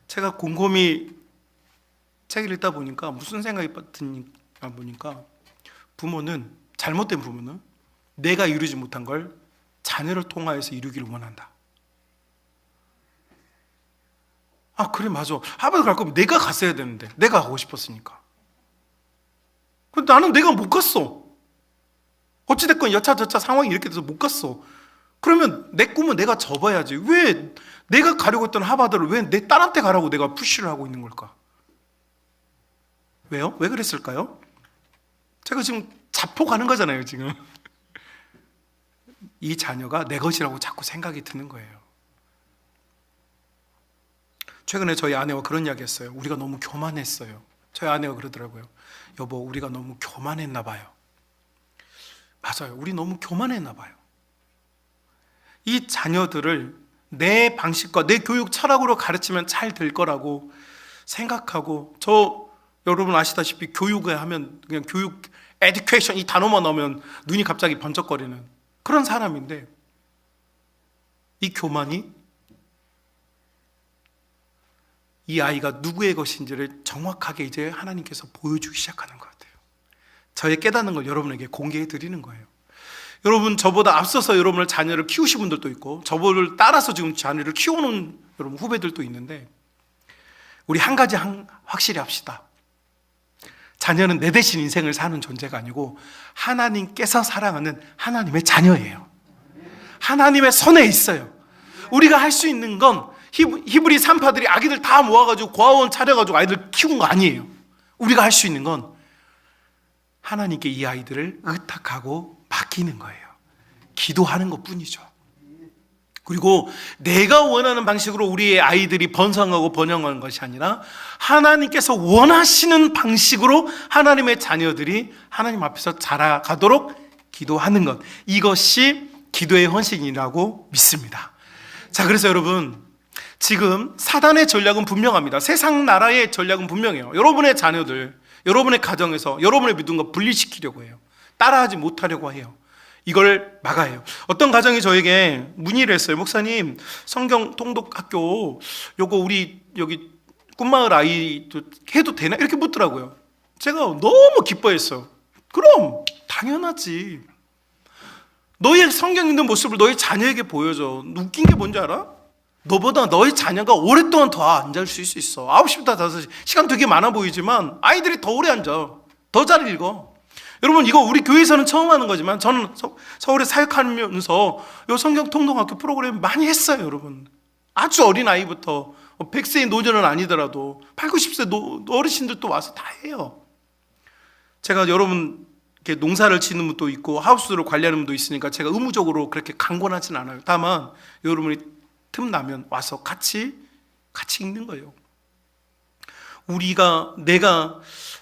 제가 곰곰이 책을 읽다 보니까 무슨 생각이 드니까 보니까 잘못된 부모는 내가 이루지 못한 걸 자녀를 통하여서 이루기를 원한다. 아 그래 맞아. 하버드 갈 거면 내가 갔어야 되는데 내가 가고 싶었으니까. 근데 나는 내가 못 갔어. 어찌됐건 여차저차 상황이 이렇게 돼서 못 갔어. 그러면 내 꿈은 내가 접어야지. 왜 내가 가려고 했던 하버드를 왜 내 딸한테 가라고 내가 푸시를 하고 있는 걸까? 왜요? 왜 그랬을까요? 제가 지금 자포가는 거잖아요 지금. 이 자녀가 내 것이라고 자꾸 생각이 드는 거예요. 최근에 저희 아내와 그런 이야기 했어요. 우리가 너무 교만했어요. 저희 아내가 그러더라고요. 여보 우리가 너무 교만했나 봐요. 맞아요. 우리 너무 교만했나 봐요. 이 자녀들을 내 방식과 내 교육 철학으로 가르치면 잘 될 거라고 생각하고, 여러분 아시다시피 교육에 하면 그냥 교육, 에듀케이션 이 단어만 나오면 눈이 갑자기 번쩍거리는 그런 사람인데, 이 교만이 이 아이가 누구의 것인지를 정확하게 이제 하나님께서 보여주기 시작하는 것 같아요. 저의 깨닫는 걸 여러분에게 공개해 드리는 거예요. 여러분, 저보다 앞서서 여러분의 자녀를 키우신 분들도 있고 저보를 따라서 지금 자녀를 키우는 여러분 후배들도 있는데, 우리 한 가지 확실히 합시다. 자녀는 내 대신 인생을 사는 존재가 아니고 하나님께서 사랑하는 하나님의 자녀예요. 하나님의 손에 있어요. 우리가 할 수 있는 건 히브리 산파들이 아기들 다 모아가지고 고아원 차려가지고 아이들 키운 거 아니에요. 우리가 할 수 있는 건 하나님께 이 아이들을 의탁하고 맡기는 거예요. 기도하는 것 뿐이죠. 그리고 내가 원하는 방식으로 우리의 아이들이 번성하고 번영하는 것이 아니라 하나님께서 원하시는 방식으로 하나님의 자녀들이 하나님 앞에서 자라가도록 기도하는 것, 이것이 기도의 헌신이라고 믿습니다. 자, 그래서 여러분, 지금 사단의 전략은 분명합니다. 세상 나라의 전략은 분명해요. 여러분의 자녀들, 여러분의 가정에서 여러분의 믿음과 분리시키려고 해요. 따라하지 못하려고 해요. 이걸 막아요. 어떤 가정이 저에게 문의를 했어요. 목사님, 성경 통독학교 요거 우리 여기 꿈마을 아이도 해도 되나? 이렇게 묻더라고요. 제가 너무 기뻐했어요. 그럼 당연하지. 너의 성경 읽는 모습을 너의 자녀에게 보여줘. 웃긴 게 뭔지 알아? 너보다 너의 자녀가 오랫동안 더 앉을 수 있어. 9시부터 5시. 시간 되게 많아 보이지만 아이들이 더 오래 앉아. 더 잘 읽어. 여러분, 이거 우리 교회에서는 처음 하는 거지만 저는 서울에 사역하면서 이 성경 통독학교 프로그램 많이 했어요. 여러분, 아주 어린 아이부터 100세의 노년은 아니더라도 8, 90세 어르신들도 와서 다 해요. 제가 여러분 이렇게 농사를 짓는 분도 있고 하우스를 관리하는 분도 있으니까 제가 의무적으로 그렇게 강권하진 않아요. 다만 여러분이 틈나면 와서 같이 읽는 거예요.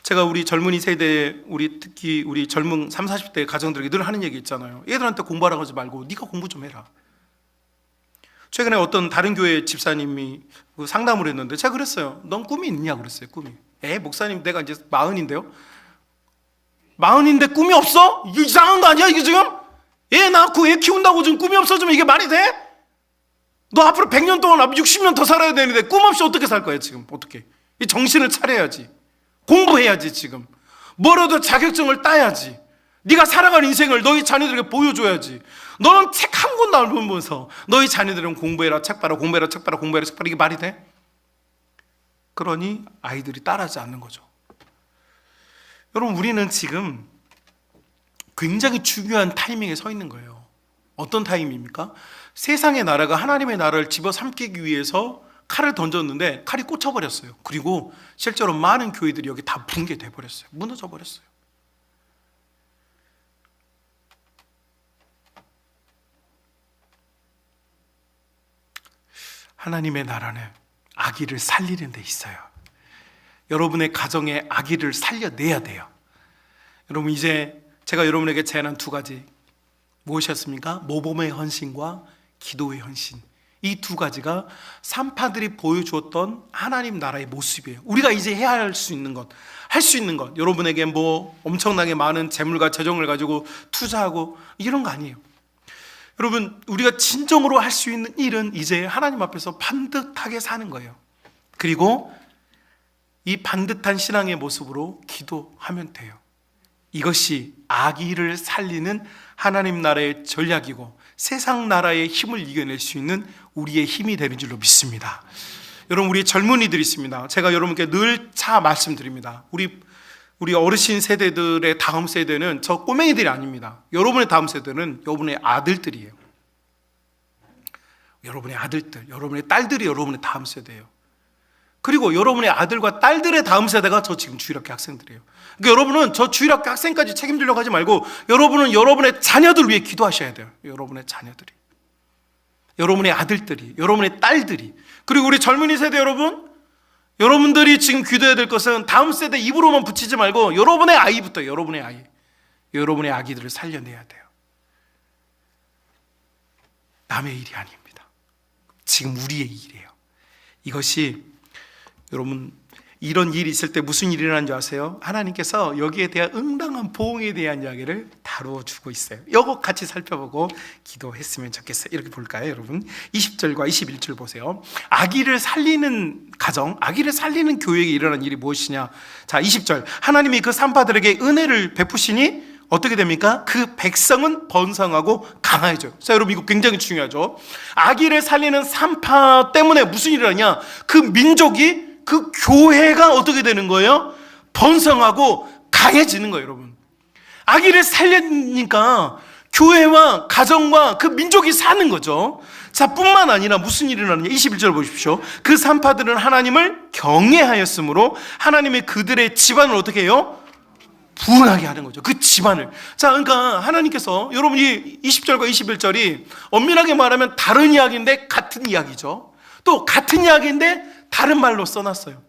제가 우리 젊은이 세대, 특히 우리 젊은 30, 40대 가정들에게 늘 하는 얘기 있잖아요. 얘들한테 공부하라고 하지 말고 네가 공부 좀 해라. 최근에 어떤 다른 교회 집사님이 상담을 했는데 제가 그랬어요. 넌 꿈이 있냐 그랬어요. 꿈이. 목사님, 내가 이제 40인데요. 40인데 꿈이 없어? 이거 이상한 거 아니야 이게 지금? 애 낳고 애 키운다고 지금 꿈이 없어지면 이게 말이 돼? 너 앞으로 100년 동안 60년 더 살아야 되는데 꿈 없이 어떻게 살 거야 지금? 어떻게? 이 정신을 차려야지. 공부해야지. 지금 뭐라도 자격증을 따야지. 네가 살아갈 인생을 너희 자녀들에게 보여줘야지. 너는 책 한 권도 안 보면서 너희 자녀들은 공부해라, 책 봐라, 공부해라, 책 봐라, 공부해라, 책 봐라. 이게 말이 돼? 그러니 아이들이 따라하지 않는 거죠. 여러분, 우리는 지금 굉장히 중요한 타이밍에 서 있는 거예요. 어떤 타이밍입니까? 세상의 나라가 하나님의 나라를 집어삼키기 위해서 칼을 던졌는데 칼이 꽂혀버렸어요. 그리고 실제로 많은 교회들이 여기 다 붕괴돼 버렸어요. 무너져 버렸어요. 하나님의 나라는 아기를 살리는 데 있어요. 여러분의 가정에 아기를 살려내야 돼요. 여러분, 이제 제가 여러분에게 제안한 2가지 무엇이었습니까? 모범의 헌신과 기도의 헌신. 이 2가지가 산파들이 보여주었던 하나님 나라의 모습이에요. 우리가 이제 해야 할 수 있는 것, 여러분에게 뭐 엄청나게 많은 재물과 재정을 가지고 투자하고 이런 거 아니에요. 여러분, 우리가 진정으로 할 수 있는 일은 이제 하나님 앞에서 반듯하게 사는 거예요. 그리고 이 반듯한 신앙의 모습으로 기도하면 돼요. 이것이 아기를 살리는 하나님 나라의 전략이고 세상 나라의 힘을 이겨낼 수 있는 우리의 힘이 되는 줄로 믿습니다. 여러분, 우리 젊은이들이 있습니다. 제가 여러분께 늘 말씀드립니다. 우리 어르신 세대들의 다음 세대는 저 꼬맹이들이 아닙니다. 여러분의 다음 세대는 여러분의 아들들이에요. 여러분의 아들들, 여러분의 딸들이 여러분의 다음 세대예요. 그리고 여러분의 아들과 딸들의 다음 세대가 저 지금 주일학교 학생들이에요. 그러니까 여러분은 저 주일학교 학생까지 책임지려고 하지 말고 여러분은 여러분의 자녀들 위해 기도하셔야 돼요. 여러분의 자녀들이, 여러분의 아들들이, 여러분의 딸들이. 그리고 우리 젊은이 세대 여러분들이 지금 기도해야 될 것은 다음 세대 입으로만 붙이지 말고 여러분의 아이부터, 여러분의 아기들을 살려내야 돼요. 남의 일이 아닙니다. 지금 우리의 일이에요. 이것이 여러분, 이런 일이 있을 때 무슨 일이 일어나는 줄 아세요? 하나님께서 여기에 대한 응당한 보응에 대한 이야기를 다루어주고 있어요. 이거 같이 살펴보고 기도했으면 좋겠어요. 이렇게 볼까요, 여러분? 20절과 21절 보세요. 아기를 살리는 가정, 아기를 살리는 교회에 일어난 일이 무엇이냐? 자, 20절. 하나님이 그 산파들에게 은혜를 베푸시니 어떻게 됩니까? 그 백성은 번성하고 강해져요. 자, 여러분 이거 굉장히 중요하죠. 아기를 살리는 산파 때문에 무슨 일이 일어나냐? 그 민족이, 그 교회가 어떻게 되는 거예요? 번성하고 강해지는 거예요, 여러분. 아기를 살리니까 교회와 가정과 그 민족이 사는 거죠. 자, 뿐만 아니라 무슨 일이 일어나느냐? 21절 보십시오. 그 산파들은 하나님을 경외하였으므로 하나님이 그들의 집안을 어떻게 해요? 부흥하게 하는 거죠. 그 집안을. 자, 그러니까 하나님께서, 여러분이 20절과 21절이 엄밀하게 말하면 다른 이야기인데 같은 이야기죠. 또 같은 이야기인데 다른 말로 써놨어요.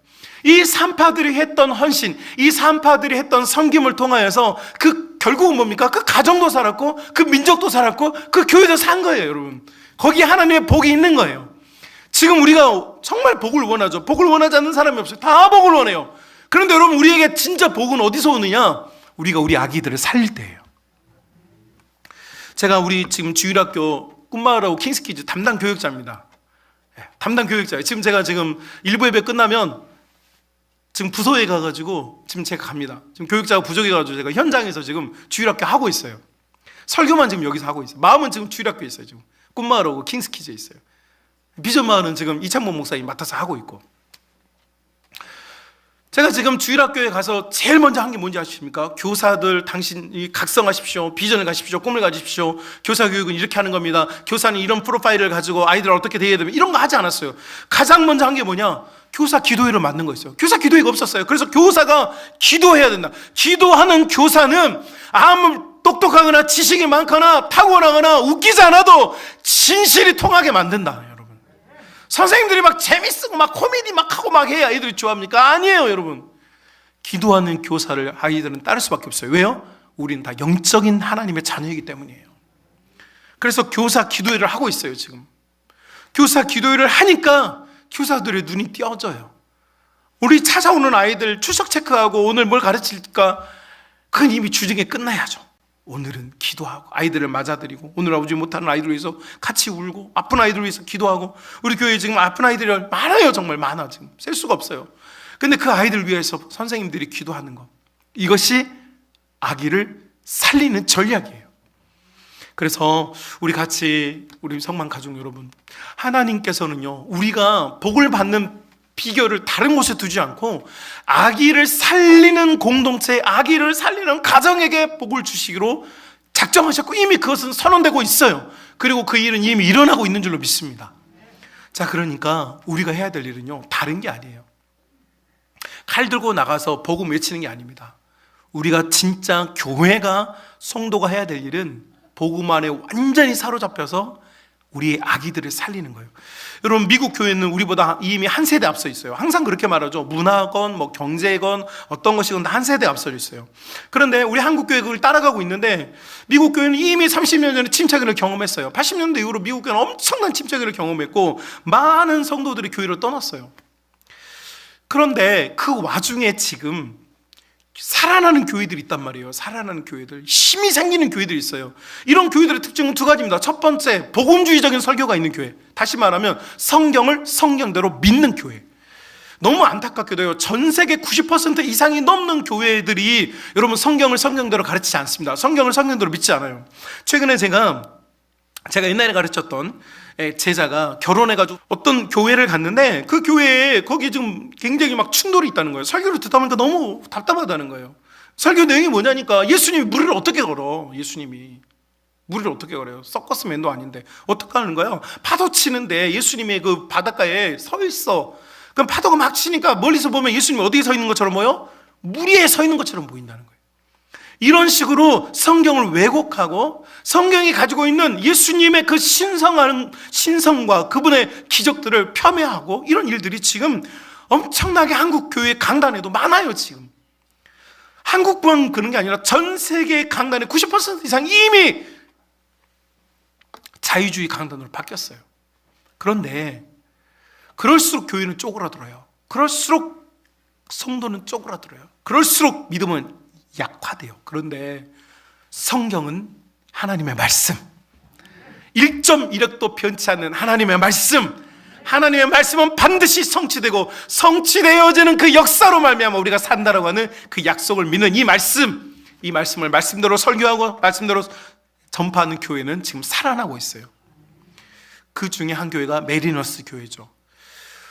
이 산파들이 했던 헌신, 이 산파들이 했던 섬김을 통하여서 그 결국은 뭡니까? 그 가정도 살았고 그 민족도 살았고 그 교회도 산 거예요, 여러분. 거기에 하나님의 복이 있는 거예요. 지금 우리가 정말 복을 원하죠. 복을 원하지 않는 사람이 없어요. 다 복을 원해요. 그런데 여러분, 우리에게 진짜 복은 어디서 오느냐? 우리가 우리 아기들을 살릴 때예요. 제가 우리 지금 주일학교 꿈마을하고 킹스키즈 담당 교육자입니다. 담당 교육자예요. 제가 일부 예배 끝나면 지금 부서에 가가지고 지금 제가 갑니다. 지금 교육자가 부족해가지고 제가 현장에서 지금 주일학교 하고 있어요. 설교만 지금 여기서 하고 있어요. 마음은 지금 주일학교에 있어요. 지금 꿈마을하고 킹스키즈에 있어요. 비전마을은 지금 이창범 목사님 맡아서 하고 있고. 제가 지금 주일학교에 가서 제일 먼저 한 게 뭔지 아십니까? 교사들, 당신이 각성하십시오. 비전을 가십시오. 꿈을 가지십시오. 교사 교육은 이렇게 하는 겁니다. 교사는 이런 프로파일을 가지고 아이들을 어떻게 대해야 됩니다. 이런 거 하지 않았어요. 가장 먼저 한 게 뭐냐? 교사 기도회를 만든 거였어요. 교사 기도회가 없었어요. 그래서 교사가 기도해야 된다. 기도하는 교사는 아무 똑똑하거나 지식이 많거나 타고나거나 웃기지 않아도 진실이 통하게 만든다. 선생님들이 막 재밌고 막 코미디 막 하고 막 해야 아이들이 좋아합니까? 아니에요, 여러분. 기도하는 교사를 아이들은 따를 수밖에 없어요. 왜요? 우리는 다 영적인 하나님의 자녀이기 때문이에요. 그래서 교사 기도회를 하고 있어요, 지금. 교사 기도회를 하니까 교사들의 눈이 띄어져요. 우리 찾아오는 아이들 출석 체크하고 오늘 뭘 가르칠까? 그건 이미 주중에 끝나야죠. 오늘은 기도하고 아이들을 맞아들이고 오늘 아버지 못하는 아이들 위해서 같이 울고 아픈 아이들 위해서 기도하고. 우리 교회에 지금 아픈 아이들이 많아요. 정말 많아. 지금 셀 수가 없어요. 근데 그 아이들 위해서 선생님들이 기도하는 것, 이것이 아기를 살리는 전략이에요. 그래서 우리 같이, 우리 성만 가족 여러분, 하나님께서는요, 우리가 복을 받는 비결을 다른 곳에 두지 않고 아기를 살리는 공동체, 아기를 살리는 가정에게 복을 주시기로 작정하셨고 이미 그것은 선언되고 있어요. 그리고 그 일은 이미 일어나고 있는 줄로 믿습니다. 자, 그러니까 우리가 해야 될 일은요, 다른 게 아니에요. 칼 들고 나가서 복음 외치는 게 아닙니다. 우리가 진짜 교회가, 성도가 해야 될 일은 복음 안에 완전히 사로잡혀서 우리의 아기들을 살리는 거예요. 여러분, 미국 교회는 우리보다 이미 한 세대 앞서 있어요. 항상 그렇게 말하죠. 문화건 뭐 경제건 어떤 것이건 다 한 세대 앞서 있어요. 그런데 우리 한국 교회 그걸 따라가고 있는데 미국 교회는 이미 30년 전에 침체기를 경험했어요. 80년대 이후로 미국 교회는 엄청난 침체기를 경험했고 많은 성도들이 교회를 떠났어요. 그런데 그 와중에 지금 살아나는 교회들이 있단 말이에요. 살아나는 교회들, 힘이 생기는 교회들이 있어요. 이런 교회들의 특징은 두 가지입니다. 첫 번째, 복음주의적인 설교가 있는 교회. 다시 말하면 성경을 성경대로 믿는 교회. 너무 안타깝게도요, 전 세계 90% 이상이 넘는 교회들이 여러분 성경을 성경대로 가르치지 않습니다. 성경을 성경대로 믿지 않아요. 최근에 제가 옛날에 가르쳤던 제자가 결혼해가지고 어떤 교회를 갔는데 그 교회에 거기 지금 굉장히 막 충돌이 있다는 거예요. 설교를 듣다 보니까 너무 답답하다는 거예요. 설교 내용이 뭐냐니까 예수님이 무리를 어떻게 걸어. 예수님이 무리를 어떻게 걸어요. 서커스 맨도 아닌데 어떻게 하는 거예요. 파도 치는데 예수님이 그 바닷가에 서 있어. 그럼 파도가 막 치니까 멀리서 보면 예수님이 어디에 서 있는 것처럼 보여? 물 위에 서 있는 것처럼 보인다는 거예요. 이런 식으로 성경을 왜곡하고 성경이 가지고 있는 예수님의 그 신성과 그분의 기적들을 폄훼하고 이런 일들이 지금 엄청나게 한국 교회 강단에도 많아요. 지금 한국만 그런 게 아니라 전 세계 강단의 90% 이상 이미 자유주의 강단으로 바뀌었어요. 그런데 그럴수록 교회는 쪼그라들어요. 그럴수록 성도는 쪼그라들어요. 그럴수록 믿음은 약화돼요. 그런데 성경은 하나님의 말씀, 1.1획도 변치 않는 하나님의 말씀, 하나님의 말씀은 반드시 성취되고 성취되어지는 그 역사로 말미암아 우리가 산다라고 하는 그 약속을 믿는 이 말씀을 말씀대로 설교하고 말씀대로 전파하는 교회는 지금 살아나고 있어요. 그 중에 한 교회가 메리너스 교회죠.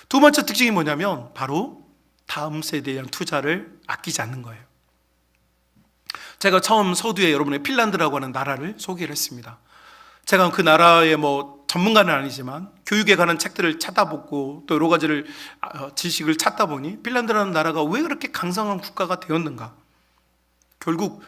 두 번째 특징이 뭐냐면 바로 다음 세대에 대한 투자를 아끼지 않는 거예요. 제가 처음 서두에 여러분의 핀란드라고 하는 나라를 소개를 했습니다. 제가 그 나라의 전문가는 아니지만 교육에 관한 책들을 찾아보고 또 여러 가지를 지식을 찾다 보니 핀란드라는 나라가 왜 그렇게 강성한 국가가 되었는가. 결국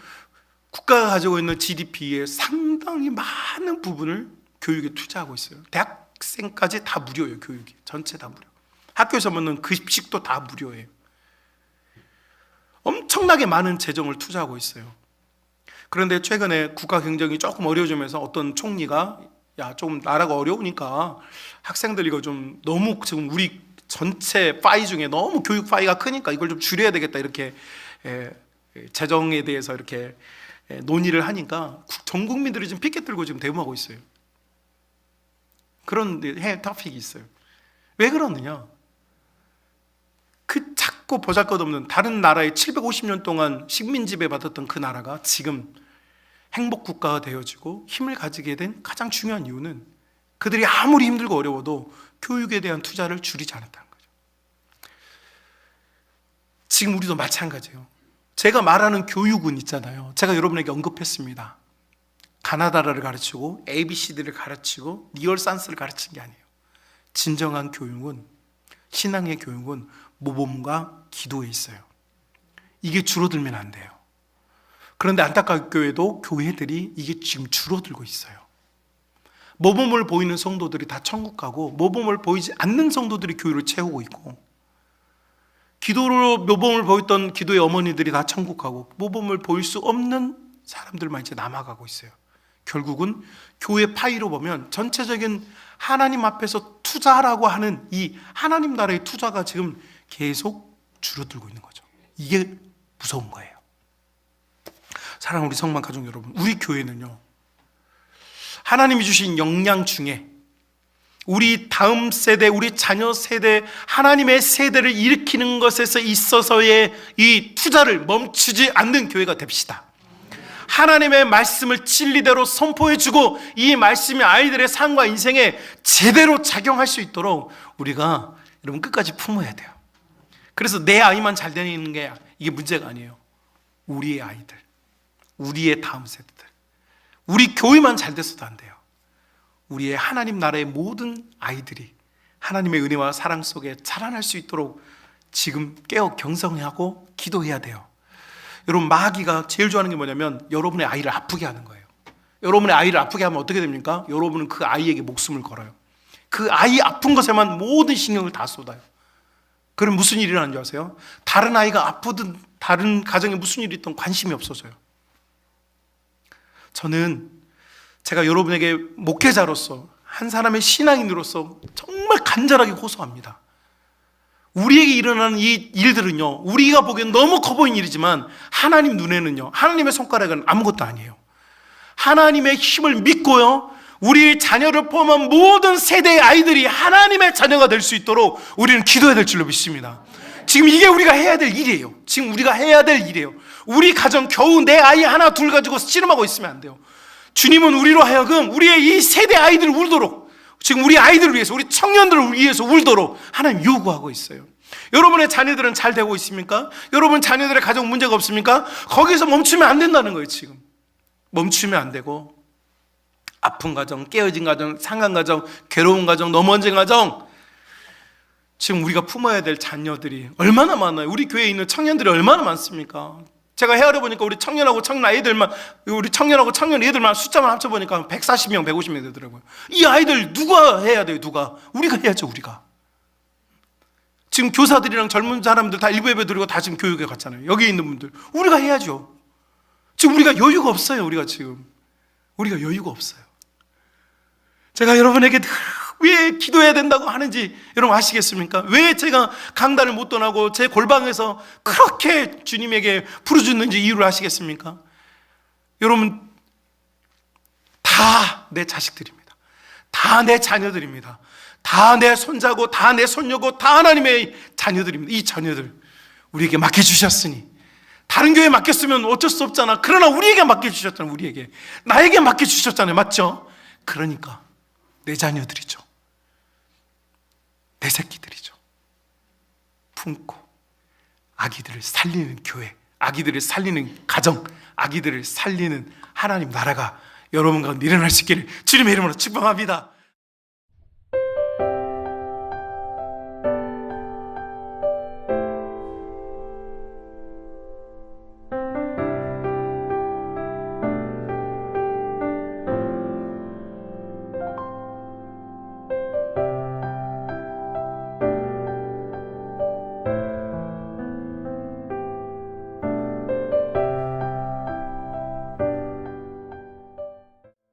국가가 가지고 있는 GDP의 상당히 많은 부분을 교육에 투자하고 있어요. 대학생까지 다 무료예요. 교육이 전체 다 무료. 학교에서 먹는 급식도 다 무료예요. 엄청나게 많은 재정을 투자하고 있어요. 그런데 최근에 국가 경쟁이 조금 어려워지면서 어떤 총리가 좀 나라가 어려우니까 학생들 이거 좀 너무 지금 우리 전체 파이 중에 너무 교육 파이가 크니까 이걸 좀 줄여야 되겠다 이렇게 재정에 대해서 이렇게 논의를 하니까 전 국민들이 지금 피켓 들고 지금 대응하고 있어요. 그런 토픽이 있어요. 왜 그러느냐? 그 작고 보잘것없는 다른 나라의 750년 동안 식민 지배 받았던 그 나라가 지금 행복 국가가 되어지고 힘을 가지게 된 가장 중요한 이유는 그들이 아무리 힘들고 어려워도 교육에 대한 투자를 줄이지 않았다는 거죠. 지금 우리도 마찬가지예요. 제가 말하는 교육은 있잖아요. 제가 여러분에게 언급했습니다. 가나다라를 가르치고 ABCD를 가르치고 니얼산스를 가르친 게 아니에요. 진정한 교육은, 신앙의 교육은 모범과 기도에 있어요. 이게 줄어들면 안 돼요. 그런데 안타깝게도 교회들이 이게 지금 줄어들고 있어요. 모범을 보이는 성도들이 다 천국 가고 모범을 보이지 않는 성도들이 교회를 채우고 있고, 기도로 모범을 보였던 기도의 어머니들이 다 천국 가고 모범을 보일 수 없는 사람들만 이제 남아가고 있어요. 결국은 교회 파이로 보면 전체적인 하나님 앞에서 투자라고 하는 이 하나님 나라의 투자가 지금 계속 줄어들고 있는 거죠. 이게 무서운 거예요. 사랑하는 우리 성만 가족 여러분, 우리 교회는요, 하나님이 주신 역량 중에 우리 다음 세대, 우리 자녀 세대, 하나님의 세대를 일으키는 것에서 있어서의 이 투자를 멈추지 않는 교회가 됩시다. 하나님의 말씀을 진리대로 선포해주고 이 말씀이 아이들의 삶과 인생에 제대로 작용할 수 있도록 우리가 여러분 끝까지 품어야 돼요. 그래서 내 아이만 잘 되는 게 이게 문제가 아니에요. 우리의 아이들, 우리의 다음 세대들, 우리 교회만 잘 됐어도 안 돼요. 우리의 하나님 나라의 모든 아이들이 하나님의 은혜와 사랑 속에 자라날 수 있도록 지금 깨어 경성하고 기도해야 돼요. 여러분, 마귀가 제일 좋아하는 게 뭐냐면 여러분의 아이를 아프게 하는 거예요. 여러분의 아이를 아프게 하면 어떻게 됩니까? 여러분은 그 아이에게 목숨을 걸어요. 그 아이 아픈 것에만 모든 신경을 다 쏟아요. 그럼 무슨 일이 일어나는 줄 아세요? 다른 아이가 아프든 다른 가정에 무슨 일이 있든 관심이 없어져요. 저는 제가 여러분에게 목회자로서 한 사람의 신앙인으로서 정말 간절하게 호소합니다. 우리에게 일어나는 이 일들은요, 우리가 보기엔 너무 커 보이는 일이지만 하나님 눈에는요, 하나님의 손가락은 아무것도 아니에요. 하나님의 힘을 믿고요, 우리 자녀를 포함한 모든 세대의 아이들이 하나님의 자녀가 될 수 있도록 우리는 기도해야 될 줄로 믿습니다. 지금 이게 우리가 해야 될 일이에요. 지금 우리가 해야 될 일이에요. 우리 가정 겨우 내 아이 하나 둘 가지고 씨름하고 있으면 안 돼요. 주님은 우리로 하여금 우리의 이 세대 아이들을 울도록, 지금 우리 아이들을 위해서, 우리 청년들을 위해서 울도록 하나님 요구하고 있어요. 여러분의 자녀들은 잘 되고 있습니까? 여러분 자녀들의 가정 문제가 없습니까? 거기서 멈추면 안 된다는 거예요. 지금 멈추면 안 되고, 아픈 가정, 깨어진 가정, 상한 가정, 괴로운 가정, 넘어진 가정, 지금 우리가 품어야 될 자녀들이 얼마나 많아요. 우리 교회에 있는 청년들이 얼마나 많습니까? 제가 헤아려 보니까 우리 청년하고 청년 애들만, 우리 청년하고 청년 애들만 숫자만 합쳐보니까 140명, 150명 되더라고요. 이 아이들 누가 해야 돼요? 누가? 우리가 해야죠. 우리가. 지금 교사들이랑 젊은 사람들 다 일부 예배 드리고 다 지금 교육에 갔잖아요. 여기 있는 분들 우리가 해야죠. 지금 우리가 여유가 없어요. 우리가 여유가 없어요. 제가 여러분에게 늘 왜 기도해야 된다고 하는지 여러분 아시겠습니까? 왜 제가 강단을 못 떠나고 제 골방에서 그렇게 주님에게 부르짖는지 이유를 아시겠습니까? 여러분, 다 내 자식들입니다. 다 내 자녀들입니다. 다 내 손자고 다 내 손녀고 다 하나님의 자녀들입니다. 이 자녀들 우리에게 맡겨주셨으니, 다른 교회에 맡겼으면 어쩔 수 없잖아. 그러나 우리에게 맡겨주셨잖아요. 우리에게, 나에게 맡겨주셨잖아요. 맞죠? 그러니까 내 자녀들이죠. 내 새끼들이죠. 품고 아기들을 살리는 교회, 아기들을 살리는 가정, 아기들을 살리는 하나님 나라가 여러분 가운데 일어날 수 있기를 주님의 이름으로 축복합니다.